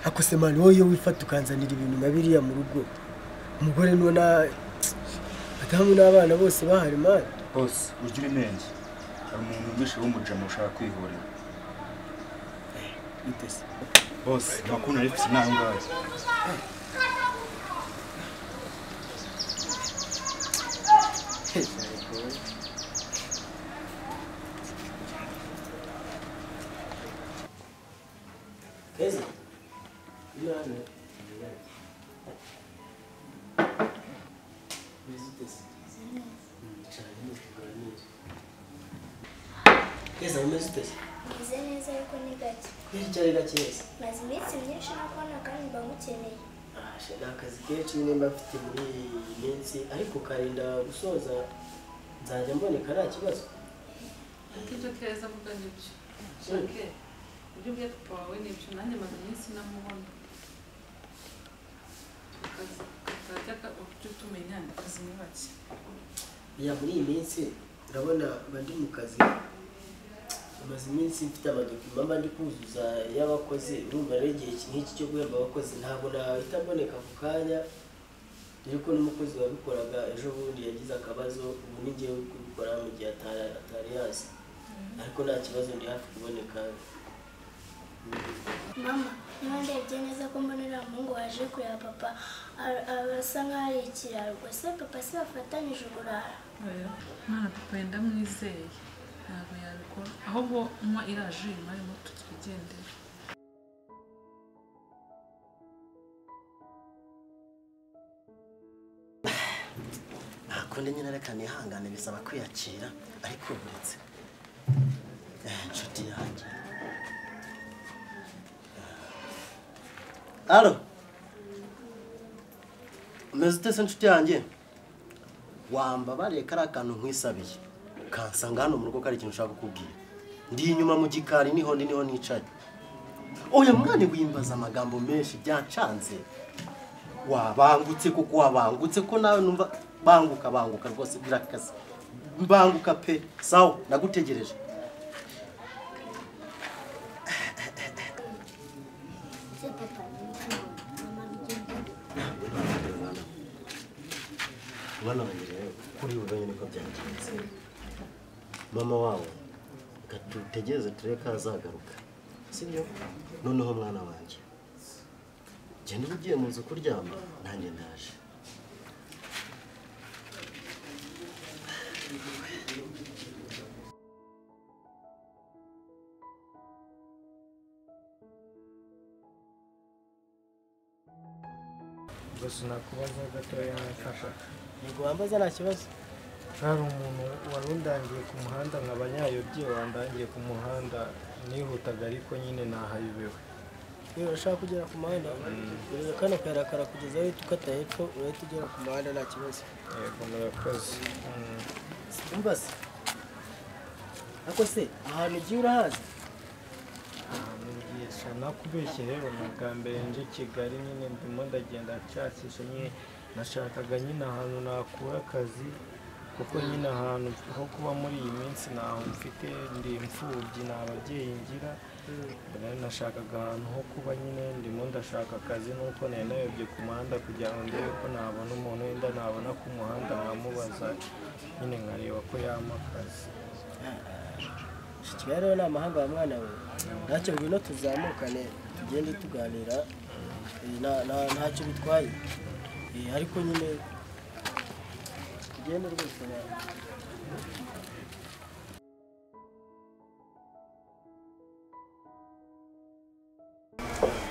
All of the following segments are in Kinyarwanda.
akose mani wowe wifata ukanzanira ibintu nka biriya mu rugo umugore nona batamu n'abana bose bahari mani bose ugira imenge hari umuntu umwishe w'umujama ushaka kwihorera bitese bose makuna rifite nangaye Keza Nane Visitesi Keza umezitesi Meze neza yuko ni gake. Cyari gakeza Maze iminsi myinshi nakubona kandi mba ngukeneye. Shaka akazi kenshi nimba mfite muri iminsi ariko karinda gusoza nzajya mboneka nta kibazo. Ibyo Keza avuga nibyo. Shake ibyo bya papa wawe nibyo nanjye maze iminsi namubona. Akazi uburyo tumenya akazi ni bake. Ya muri iyi minsi ndabona bandi mu kazi maze iminsi mfite amadokima mba ndi kuzuza y'abakozi urumva rero igihe nk'iki cyo guhemba abakozi ntabwo nahita mboneka ku kanya ariko n'umukozi wabikoraga ejo bundi yagize akabazo ubu ni njyewe uri kubikora mu gihe atari yazi ariko nta kibazo ndi hafi kuboneka. Mama, niba ndebye neza ko mbona uriya muhungu waje kureba papa arasa nk'aho ari ikiraro gusa papa se bafatanyije uburara. Mwana papa yenda mwizeye ntabwo yabikora ahubwo nywa iraje marimo tukigendera. Nakonde nyine reka nihangane bisaba kwiyakira ariko buretse nshuti yanjye. Alo umezitese nshuti yanjye wambabariye kari akantu nkwisabiye kansanga hano mu rugo kari ikintu ushaka kukubwira ndi inyuma mu gikari niho nicaye. Oya mwana wimbaza amagambo menshi byancanze wabangutse kuko wabangutse ko nawe numva banguka rwose birakaze mbanguka pe sawa nagutegereje. Mwana wanjye rero kuri ubu nyine ko byagenze mama wawe gatutegereze tureka azagaruka sibyo noneho mwana wanjye genda ugiye mu nzu kuryama nanjye ndaje. Gusa nakubaza gatoya nafasha. Yego wambaza nta kibazo. Hari umuntu warundangiye ku muhanda nk'abanyayobye wandangiye ku muhanda nihutaga ariko nyine nahayobewe. Iyo urashaka kugera ku muhanda urebe kano karakara kugeza aho ukata hepfo urahita ugera ku muhanda nta kibazo. Yego murakoze. Umbaze ako se ahantu ugiye urahazi? Nakubeshye rero nagambere nje Kigali nyine ndimo ndagenda nshakisha nyine nashakaga nyine ahantu nakura akazi kuko nyine ahantu ho kuba muri iyi minsi naho mfite ndi imfubyi n'ababyeyi ngira rero nashakaga ahantu ho kuba nyine ndimo ndashaka akazi nuko nayobye ku muhanda kugira ngo ndebe ko nabona umuntu wenda nabona ku muhanda nkamubaza nyine nkareba ko yampa akazi. Kigali rero ni amahanga wa mwana we ntacyo ngwino tuzamukane tugende tuganira ntacyo bitwaye ariko nyine tugende rwose nawe.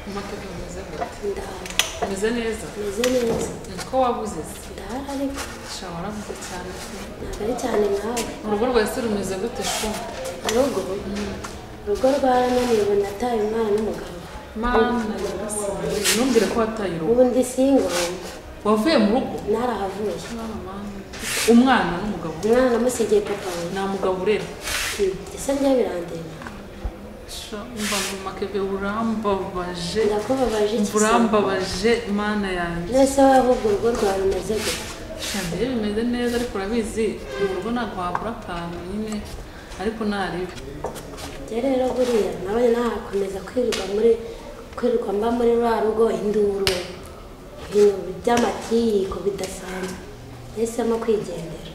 Amateka meze gute? Meze neza? Meze neza. Ko wabuze se? Ndahari ariko Sha warabuze cyane. ntabwo ari cyane nawe. Urugo rwese rumeze gute sho? Urugo rwarananiwe nataye umwana n'umugabo. Mana numbwire ko wataye urugo. Ubu ndi single. Wavuye mu rugo? Narahavuye. Umwana n'umugabo. Umwana namusigiye papa we. Nta mugabo urera. Ese njye birandeba. umva mu makebe urambabaje ndakubabaje iki urambabaje mana yanjye nese wowe ahubwo urugo rwawe rumeze gute mbere bimeze neza ariko urabizi urugo ntabwo wakora akantu nyine ariko ntarebe rero buriya nabonye nahakomeza kwirirwa mba muri rwa rugo induru ibintu by'amatiko bidasanzwe nahisemo kwigendera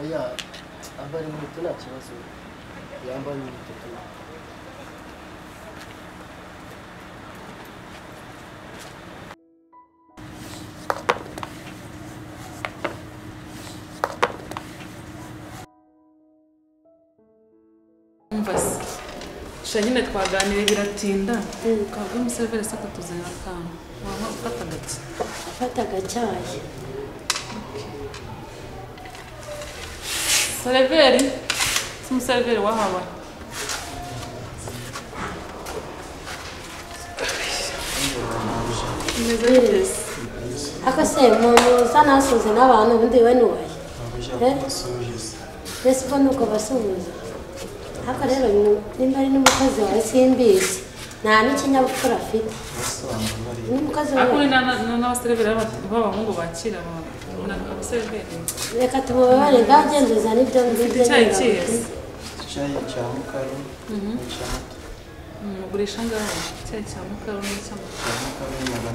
oya abari mu nta kibazo yambaye inkweto umva se sha nyine twaganiriye biratinda ukabwa umuseveri se akatuzanira akantu waba ufata gake afata agacyayi sereveri si umuseriveri wahaba imeze neza ako se umuntu usa nasuze n'abantu ubundi we nuwaye mbese ubwo nuko basuhuza ariko rero nimba ari n'umukozi wawe simbizi nta n'ikinyabupfura afite n'umukozi ariko wawe n'abaseriveri b'abahungu bakira abaseriveri reka tumubabare bwagenzuza n'ibyo ngibyo icyayi kizi icyayi cya mukaru n'icyamata mugurisha ngaho icyayi cya mukaru n'icyamata cya mukaru ni 300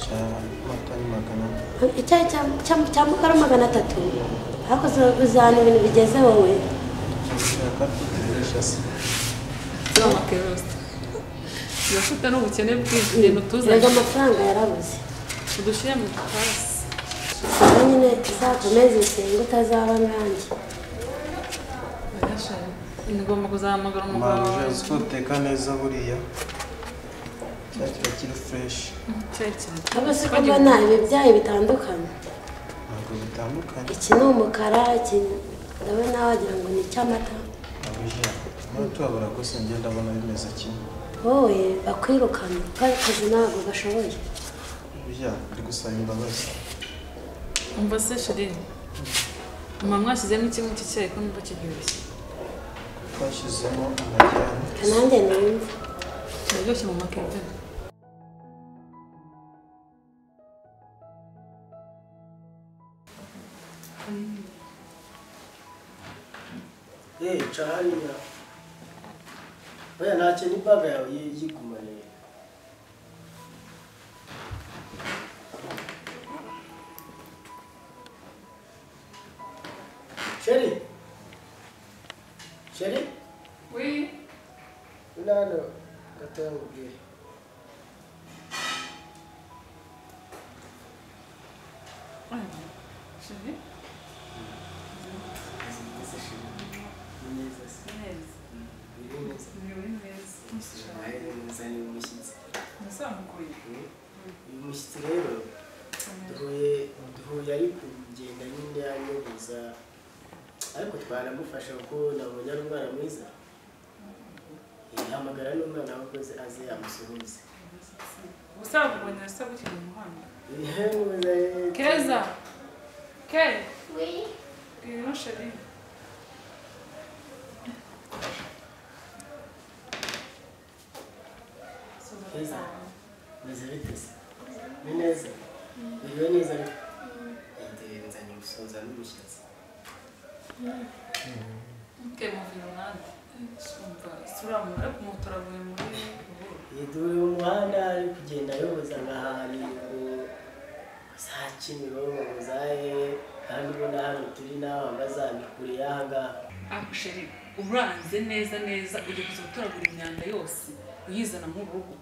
cya mata ni 400 icyayi cya mukaru 300 ariko uzana ibintu bigeze wowe ushaka kugurisha se z'amakerosi urafite n'ubukene bwinshi ibintu tuzanye rega amafaranga yarabuze udushyire mu hasi ubu nyine uzakomeze isenga utazaba nkanjye ngomba kuzahamagara umugabo mpamvu wawe uzi ko uteka neza buriya cya kiba kiri fureshi abo si ko mbona ibi byayi bitandukanye ntabwo bitandukanye iki ni umukara iki ndabona wagira ngo ni icy'amata abujya niba tubabura gusa njye ndabona bimeze kimwe wowe bakwirukana kuko akazi ntabwo gashoboye abujya ndi gusaba imbabazi umva se sheri mama mwashyizemo kimwe cy'icyayi ko numva kiryoshye twashyizemo amajyane kananjye numva kiraryoshye mu makeve ca hariya oya ntacyo ni baga yawe yigumane Chérie Chérie oui Nano gatoya mubwire sheri uyu mushyitsi rero duhuye ari kugenda nyine anyogoza ariko twaramufasha kuko nabonye ari umwana mwiza hamagara n'umwana wakoze aze amusuhuze ubusanzwe ubonye asa gukina mu muhanda Keza keza ke Oui. bwira sheri Keza meze bite se ni neza biriwe neza ariko nzanye gusa muve iruhande sura mu ariko moto aravuye muri yeduri umuhanda ari kugenda yoboza nk'ahari za Kimironko zaye kandi ubona hano turi naho amazani kure y'ahangaha. Sheri uranze neza ujya kuza gutoragura imyanda yose uyizana mu rugo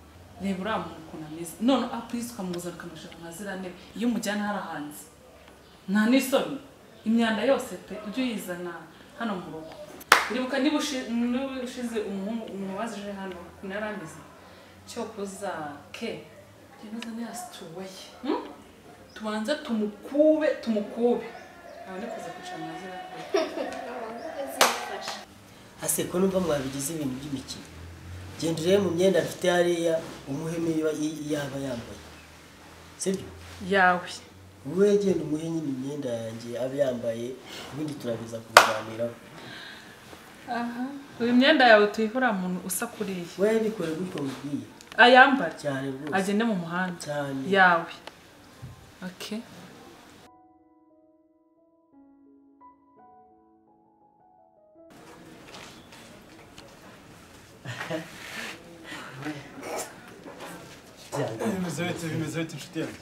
reba uriya muntu ukuntu ameze none apurisi ukamuzana ukamushaka nka ziriya ntebe iyo umujyana hari hanze nta n'isoni imyanda yose pe ujye uyizana hano mu rugo uribuka niba ushize umubazije hano ukuntu yari ameze cyo kuza ke genda niya situweye tubanza tumukube abone kuza kwicara nka ziriya ase ko numva mwabigize ibintu by'imikino genda urebe mu myenda afite hariya umuheme yaba yambaye sibyo yawe wowe genda umuhe nyine imyenda yanjye abe yambaye ubundi turabiza kubiganiraho. uyu myenda yawe tuyihura muntu usa kuriye wowe bikore gutyo mubwiye ayambara cyane rwose agende mu muhanda cyane yawe okay bimeze bite inshuti yanjye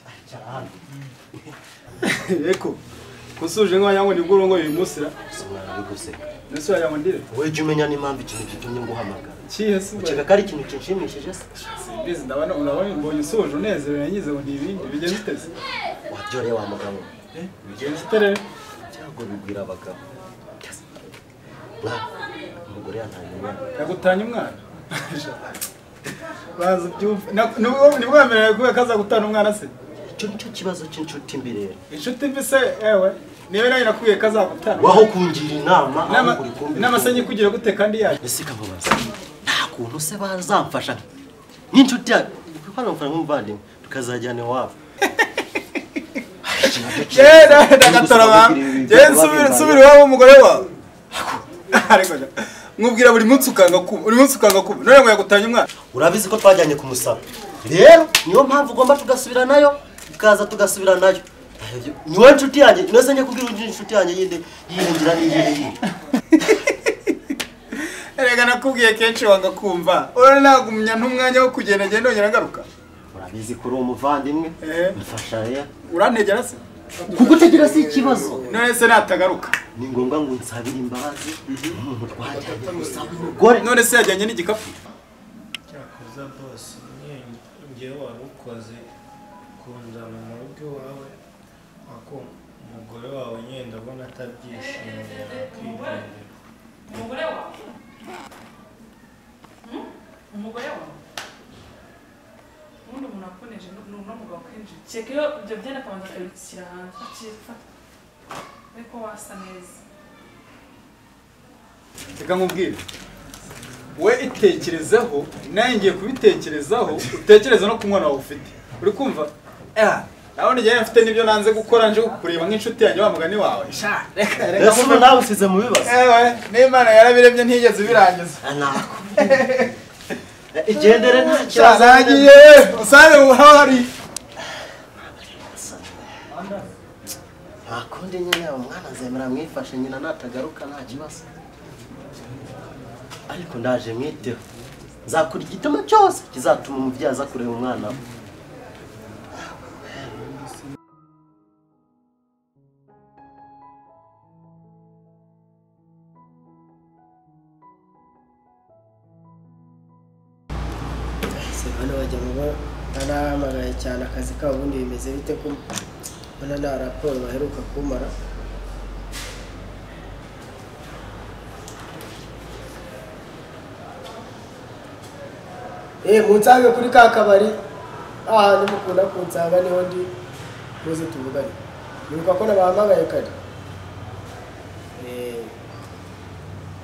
eko kusuje nk'ayango ni bwo ngo bimusira Biguse. nese wayango ndire Wowe jya umenya n'impamvu ikintu gitumye nguhamagara. kihe se Ukeka ko ari ikintu kinshimishije se? simbizi ndabona mbonye usuje unezerewe yanyize ngo n'ibindi bigenze uteze Wabyore wa mugabo. bigenze utere Cyangwa bigwira abagabo. Umugore yantanye. yagutanya umwana baza byumva ni bwemerewe kuba kaza gutana umwana se Icyo nicyo kibazo cy'inshuti mbi rero. inshuti mbi se ewe niba nayo nakubwiye kazagutana Waho kungira inama n'amasenyi kugira gute kandi yaje ese kamubaza nta kuntu se bazamfasha nk'inshuti yawe kuko amafaranga nk'umuvandimwe tukazajyana iwabo. ndagatora bamwe nsubira iwabo w'umugore wawe mwubwira buri munsi ukanga kuba none ngo yagutanya umwana Urabizi ko twajyanye kumusaba rero niyo mpamvu ugomba tugasubira nayo tukaza tugasubira nayo. Ni wowe nshuti yanjye nose njye kubwira undi nshuti yanjye yindi yiringira n'iyihe erega nakubwiye kenshi wanga kumva urane nagumya n'umwanya wo kugenda ngenda nongera ngaruka. Urabizi ko uri umuvandimwe mfasha rero urantegera se kugutegera si ikibazo none se natagaruka ni ngombwa ngo nsabire imbabazi umuntu twajyanye gusaba umugore none se yajyanye n'igikapu cyakoza bose ngewe wari ukoze kunzana mu rugo iwawe ako umugore wawe nyine ndabona atabyishimiye akwigendera. umugore wawe ubundi umuntu akoneje n'umugabo kwinjira cyeka iyo ibyo byenda akabanza akabishyira hanze akifata ariko wasa neza reka nkubwire we itekerezeho nawe ngiye kubitekerezaho utekereza no ku mwana wawe ufite uri kumva nabona igihe mfite n'ibyo nanze gukora nje kureba nk'inshuti yanjye wa mugani wawe reka ubu nawe usize mu bibazo n'Imana yarabiremye ntigeze birangiza igendere nta kibazo cyazagiye usanze buhari nta kundi nyine umwana azemera mwifashe nyina natagaruka nta kibazo ariko ndaje mwiteho nzakora igituma cyose kizatuma umubyeyi aza kureba umwana we. hano bajya mu banahamagaye cyane akazi kabo ubundi bimeze bite ko mbona nta raporo baheruka kumara. Munsange kuri ka kabari ahantu mukunda kunsanga niho ndi muze tuvugane. Nibuka ko nabahamagaye kare.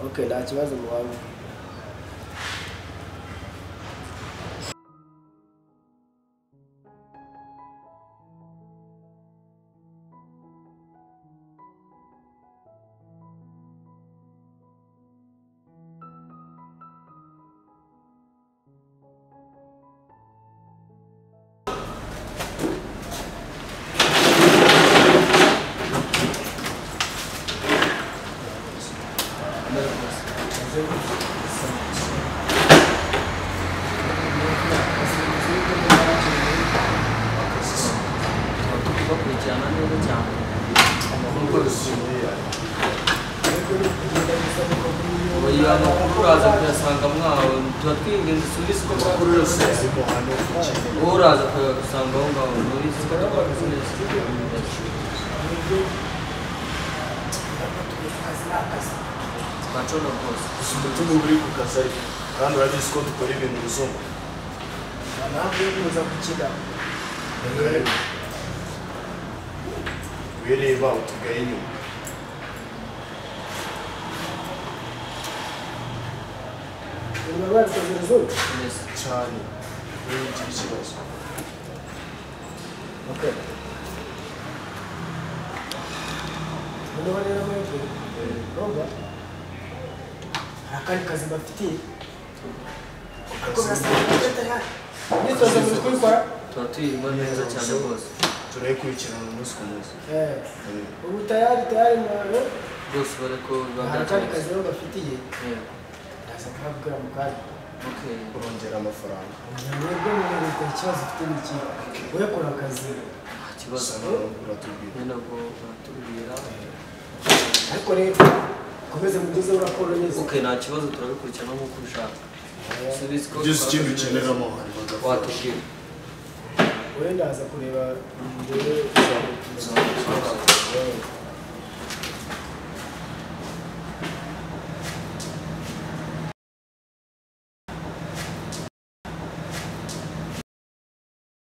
Okay, nta kibazo muhamwe. tubakurikirana neza cyane nk'uko bishimiye oya amakuru uraza kuyasanga mwawe tuba twingenzi subizi ko amakuru yose wowe uraza kuyasanga aho ngaho ntubizi ko tubakuzi neza twacona rwose umutungo uri ku kazi ariko kandi urabizi ko dukora ibintu bizungu ntabwo yo kuza gukina wireba utugaye inyuma niba babikoze rezoro cyane ntibigira ikibazo noneho rero mwebwe urumva hari akandi kazi mbafitiye ariko birasaba tayari imyitozo muri kubikora tuba tuyirimo neza cyane rwose turayikurikirana umunsi ku munsi ubu tayari mwawe rwose bare ko hari akandi kazi rero bafitiye ndaza kubabwira mu kanya kurongera amafaranga mwebwe muri leta ikibazo ufite ni iki uyakora akazi ikibazo uratubwira ntabwo uratubwira ariko rero komeze mugezeho raporo neza nta kibazo turabikurikirana nk'uko ubishaka byose ikindi ukeneramo watubwira wenda haza kureba